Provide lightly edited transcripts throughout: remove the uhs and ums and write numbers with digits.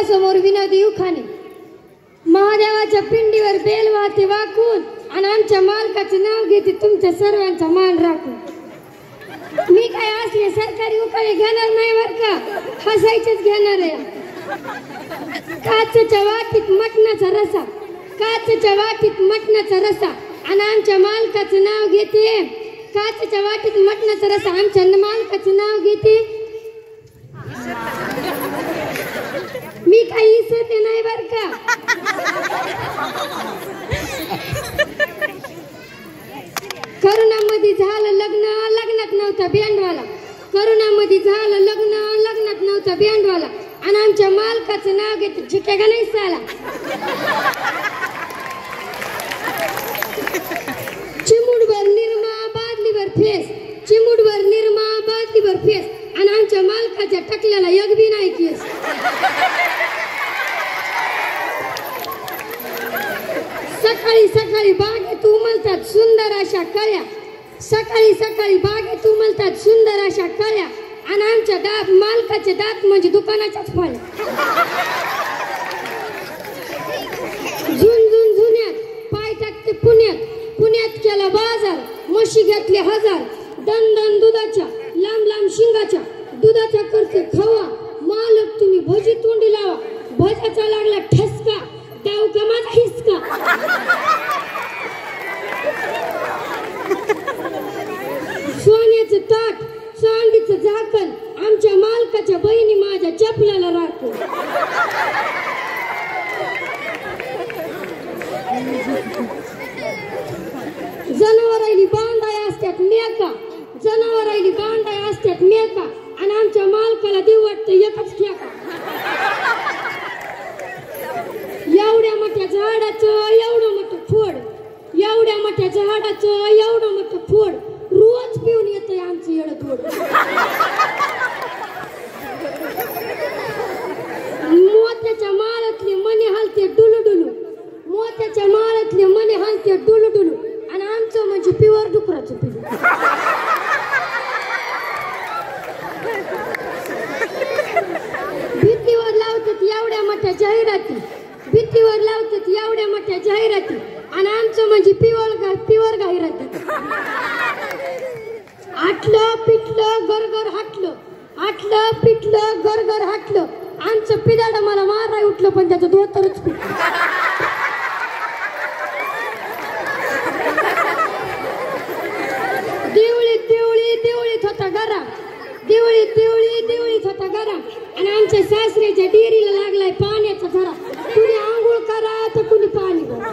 घरासमोर विनोदी उखाणे. महादेवाच्या पिंडीवर बेल वाहते वाकून आणि आमच्या मालकाचे नाव घेते तुमच्या सर्वांचा मान राखून. मी काय असले सरकारी उखाणे घेणार नाही बर का, हसायचेच घेणार आहे. काचेच्या वाटीत मटणाचा रसा, काचेच्या वाटीत मटणाचा रसा आणि आमच्या मालकाचं नाव घेते. काचेच्या वाटीत मटणाचा रसा आमच्या मालकाचं नाव घेते. मी काही इसरते नाही बर का. करोनामध्ये झालं लग्न, लग्नात नव्हता बँडवाला. करोनामध्ये झालं लग्न, लग्नात नव्हता बँडवाला आणि आमच्या मालकाचं नाव घेते झिके का नाही साला. चिमुडभर निरमा बादलीवर फेस, चिमुडभर निरमा बादलीवर फेस आणि आमच्या मालकाच्या टकल्याला एक बी नाही केस. सकाळी सकाळी बागेत उमलतात सुंदर अशा कळ्या, सकाळी सकाळी बागेत उमलतात सुंदर अशा कळ्या आणि आमच्या दात मालकाचे दात म्हणजे दुकानाच्याच फळ्या. झुंझुन झुन्यात पाय टाकते पुण्यात, पुण्यात केला बाजार, म्हशी घेतले हजार. दन दन दुधाच्या लांब लांब शिंगाच्या, दुधाच्या करते खवा. मालक तुम्ही भजी तोंडी लावा, भजाचा लागला ठसका, त्याव का माझा हिसका. सोन्याचं ताट चांदीचं झाकण आमच्या मालकाच्या बहिणी माझ्या चपलाला राखो. जनावरांनी बांधाय असतात मेका, जनावरांनी बांधाय असतात मेका आणि आमच्या मालकाला देऊ वाटतं एकच ठेका. एवढ्या मोठ्या झाडाचं एवढं मोठं फोड, एवढ्या मोठ्या झाडाचं एवढं मोठं फोड, रोज पिऊन येतंय आमचं येडधोड. मोत्याच्या माळातले मने हलते डुलुडुलू, मोत्याच्या माळातले मने हलते डुलुडुलू आणि आमचं म्हणजे प्युअर डुकराचं पिलू. भीतीवर लावतात एवढ्या मोठ्या जाहिराती, भीतीवर लावतात एवढ्या मोठ्या जाहिराती आणि आमचं म्हणजे प्युअर गाहिराती. आटलं पिटलं गरगर हाटलं, आटलं पिटलं गरगर हाटलं आमचं पिदाड मला माराय उठलं पण त्याचं धोतरच पिटलं. देवळी देवळी देवळीत होता गरम, देवळी देवळी देवळीत होता गरम आणि आमच्या सासऱ्याच्या डेअरीला लागलाय पाण्याचा झरा. कुणी आंघोळ करा तर कुणी पाणी भरा.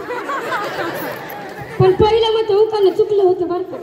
पण पहिलं मग उकाला चुकलं होतं बरं का.